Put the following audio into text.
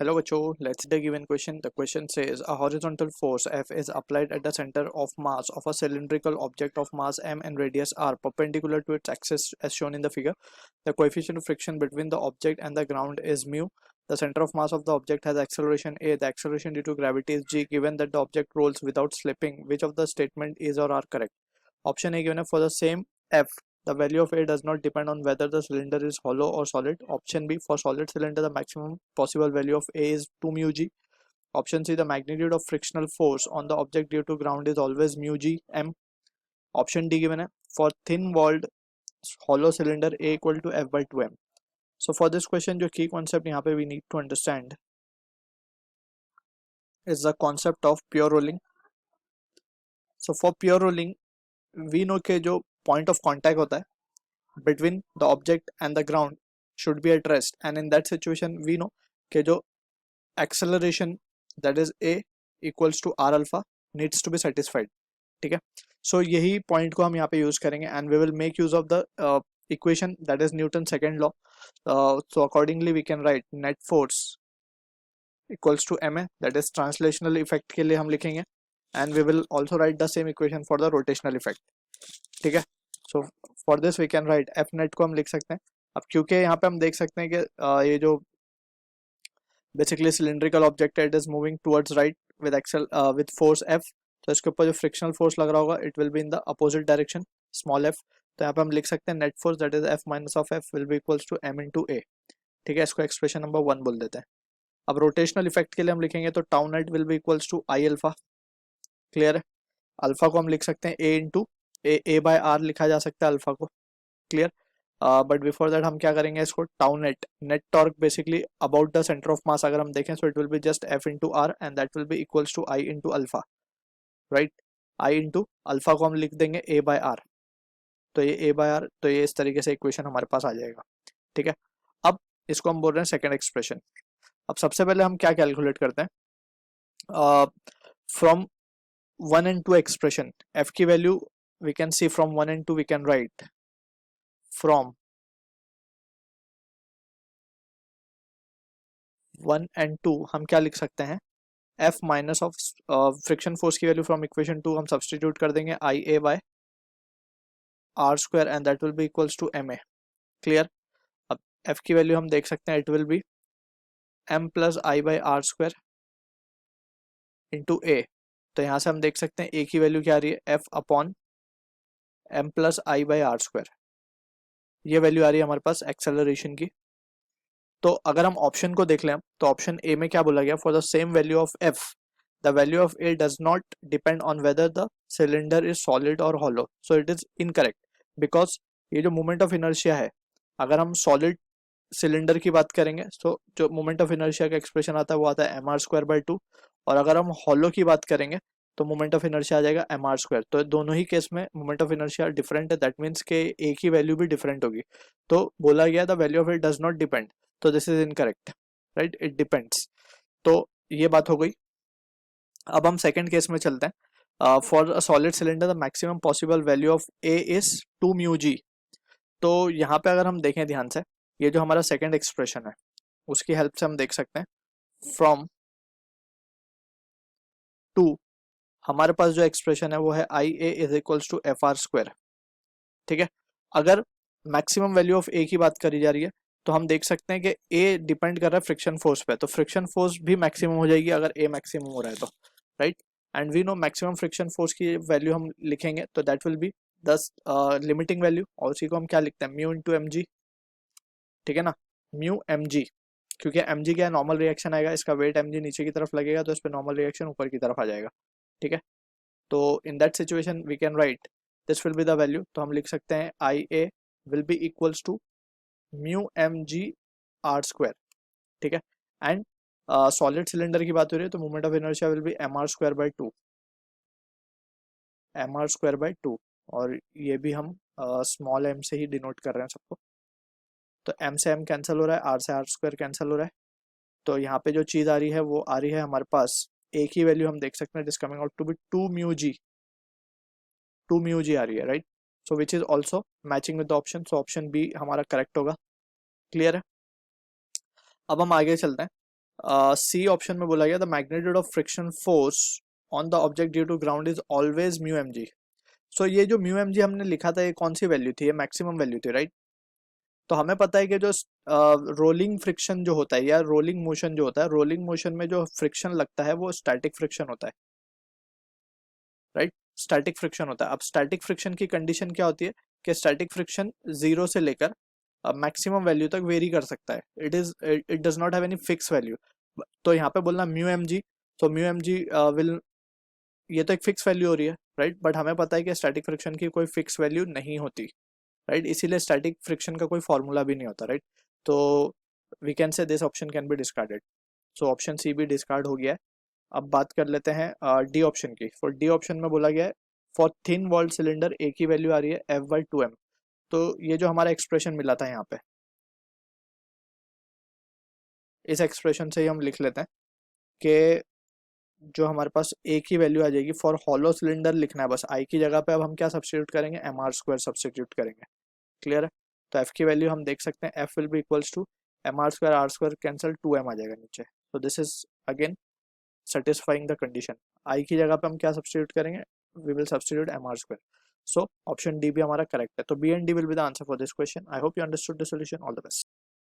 Hello, Gacho. Let's the given question. The question says a horizontal force F is applied at the center of mass of a cylindrical object of mass m and radius r perpendicular to its axis as shown in the figure. The coefficient of friction between the object and the ground is mu. The center of mass of the object has acceleration a. The acceleration due to gravity is g. Given that the object rolls without slipping, which of the statement is or are correct? Option A given for the same F. The value of A does not depend on whether the cylinder is hollow or solid. Option B, for solid cylinder, the maximum possible value of A is 2 mu g. Option C, the magnitude of frictional force on the object due to ground is always mu g m. Option D given है, for thin walled hollow cylinder A equal to F by 2m. So for this question, जो key concept यहाँ पे we need to understand is the concept of pure rolling. So for pure rolling, we know के जो point of contact होता है between the object and the ground should be at rest, and in that situation we know कि जो acceleration that is a equals to r alpha needs to be satisfied. ठीक है, so यही point को हम यहाँ पे use करेंगे and we will make use of the equation that is Newton's second law. So accordingly we can write net force equals to ma, that is translational effect के लिए हम लिखेंगे, and we will also write the same equation for the rotational effect. ठीक है, so for this we can write F net को हम लिख सकते हैं. अब क्योंकि यहाँ पे हम देख सकते हैं कि ये जो बेसिकली सिलिंड्रिकल ऑब्जेक्ट है, it is moving towards right with axle with force F, तो इसके ऊपर जो फ्रिक्शनल फोर्स लग रहा होगा it will be in the opposite direction small f. तो यहाँ पे हम लिख सकते हैं net force that is F minus of F will be equals to m into a. ठीक है, इसको एक्सप्रेशन नंबर 1 बोल देते हैं. अब रोटेशनल इफेक्ट के लिए हम लिखेंगे तो tau net will be equals to I alpha. Clear है, अल्फा को हम लिख सकते हैं a into A by R लिखा जा सकता है अल्फा को. क्लियर, बट बिफोर दैट हम क्या करेंगे, इसको tau net net torque basically about the centre of mass अगर हम देखें so it will be just F into R and that will be equals to I into alpha. Right, I into alpha को हम लिख देंगे ए by are, तो ये ए by are, तो ये इस तरीके से इक्वेशन हमारे पास आ जाएगा. ठीक है, अब इसको हम बोल रहे हैं सेकेंड एक्सप्रेशन. अब सबसे पहले हम क्या कैलकुलेट करते हैं, फ्रॉम 1 and 2 expression F की value we can see from 1 and 2 we can write from 1 and 2 हम क्या लिख सकते हैं, F minus of friction force की वैल्यू फ्रॉम इक्वेशन 2 हम सब्सटीट्यूट कर देंगे I a by r square and that will be equals to m a. Clear, अब F की वैल्यू हम देख सकते हैं it will be m plus I by are square into a. तो यहाँ से हम देख सकते हैं a की वैल्यू क्या आ रही है, F upon m plus I by are square. ये वैल्यू आ रही है हमारे पास एक्सेलरेशन की. तो अगर हम ऑप्शन को देख लें तो ऑप्शन ए में क्या बोला गया, for the same value of F the value of A does not depend on whether the cylinder is solid और hollow. So it is incorrect because ये जो मोमेंट ऑफ इनर्शिया है, अगर हम सॉलिड सिलेंडर की बात करेंगे तो जो मोमेंट ऑफ इनर्शिया का एक्सप्रेशन आता है वो आता है एम आर स्क्वायर बाई 2, और अगर हम हॉलो की बात करेंगे तो मोमेंट ऑफ इनर्शिया आ जाएगा एम आर स्क्वायर. तो दोनों ही केस में मोमेंट ऑफ इनर्शिया डिफरेंट है, दैट मीन्स के ए की वैल्यू भी डिफरेंट होगी. तो बोला गया the value of it does not depend, तो this is incorrect. Right, it depends. तो ये बात हो गई. अब हम सेकंड केस में चलते हैं. For a solid cylinder the maximum possible value of a is 2 mu g. तो यहाँ पे अगर हम देखें ध्यान से, ये जो हमारा सेकंड एक्सप्रेशन है उसकी हेल्प से हम देख सकते हैं फ्रॉम 2 हमारे पास जो एक्सप्रेशन है वो है I a is equals to f r square. ठीक है, अगर मैक्सिमम वैल्यू ऑफ ए की बात करी जा रही है तो हम देख सकते हैं कि ए डिपेंड कर रहा है फ्रिक्शन फोर्स पे, तो फ्रिक्शन फोर्स भी मैक्सिमम हो जाएगी अगर ए मैक्सिमम हो रहा है तो. Right, and we know maximum friction force की वैल्यू हम लिखेंगे तो that will be 10 limiting value, और उसी को हम क्या लिखते हैं, म्यू इंटू एम जी. ठीक है ना, म्यू एम जी, क्योंकि एम जी क्या है, नॉर्मल रिएक्शन आएगा, इसका वेट एम जी नीचे की तरफ लगेगा तो इस पर नॉर्मल रिएक्शन ऊपर की तरफ आ जाएगा. ठीक है, तो in that situation we can write this will be the value. तो हम लिख सकते हैं I a will be equals to mu m g r square. ठीक है, एंड सॉलिड सिलेंडर की बात हो रही है तो moment of inertia will be M R square by 2, M R square by 2, और ये भी हम स्मॉल एम से ही डिनोट कर रहे हैं सबको. तो m से m कैंसिल हो रहा है, r से r स्क्वायर कैंसिल हो रहा है, तो यहाँ पे जो चीज़ आ रही है वो आ रही है हमारे पास a की वैल्यू हम देख सकते हैं it is coming out to be 2 mu g, 2 mu g आ रही है. Right, so which is also matching with the option, so option b हमारा करेक्ट होगा. क्लियर है, अब हम आगे चलते हैं. सी ऑप्शन में बोला गया the magnitude of friction force on the object due to ground is always mu m g. So ये जो म्यू एम जी हमने लिखा था ये कौन सी वैल्यू थी, ये मैक्सिमम वैल्यू थी, राइट। तो हमें पता है कि जो रोलिंग फ्रिक्शन जो होता है या रोलिंग मोशन जो होता है, रोलिंग मोशन में जो फ्रिक्शन लगता है वो स्टैटिक फ्रिक्शन होता है, राइट। स्टैटिक फ्रिक्शन होता है। अब स्टैटिक फ्रिक्शन की कंडीशन क्या होती है कि स्टैटिक फ्रिक्शन जीरो से लेकर मैक्सिमम वैल्यू तक वेरी कर सकता है। It does not have any fix value. तो यहाँ पे बोलना म्यू एम जी, तो म्यू एम जी विल, ये तो एक फिक्स वैल्यू हो रही है, राइट। बट हमें पता है कि स्टैटिक फ्रिक्शन की कोई फिक्स वैल्यू नहीं होती, राइट। इसीलिए स्टैटिक फ्रिक्शन का कोई फॉर्मूला भी नहीं होता, राइट। तो we can say this option can be discarded. So option C भी डिस्कार्ड हो गया है। अब बात कर लेते हैं डी ऑप्शन की। फॉर डी ऑप्शन में बोला गया है फॉर थिन वॉल्ड सिलेंडर ए की वैल्यू आ रही है एफ बाई टू एम। तो ये जो हमारा एक्सप्रेशन मिला था यहाँ पे, इस एक्सप्रेशन से ही हम लिख लेते हैं कि जो हमारे पास ए की वैल्यू आ जाएगी फॉर हॉलो सिलेंडर लिखना है बस, आई की जगह पे अब हम क्या सब्सटीट्यूट करेंगे, एम आर स्क्वायर सब्सटीट्यूट करेंगे। क्लियर है। तो एफ की वैल्यू हम देख सकते हैं F will be equals to M R square cancel two M आ जाएगा नीचे। तो this is again satisfying the condition। I की जगह पे हम क्या सब्सटीट्यूट करेंगे, we will substitute M R square. So option D भी हमारा करेक्ट है। तो B and D will be the answer for this question. I hope you understood the solution. All the best.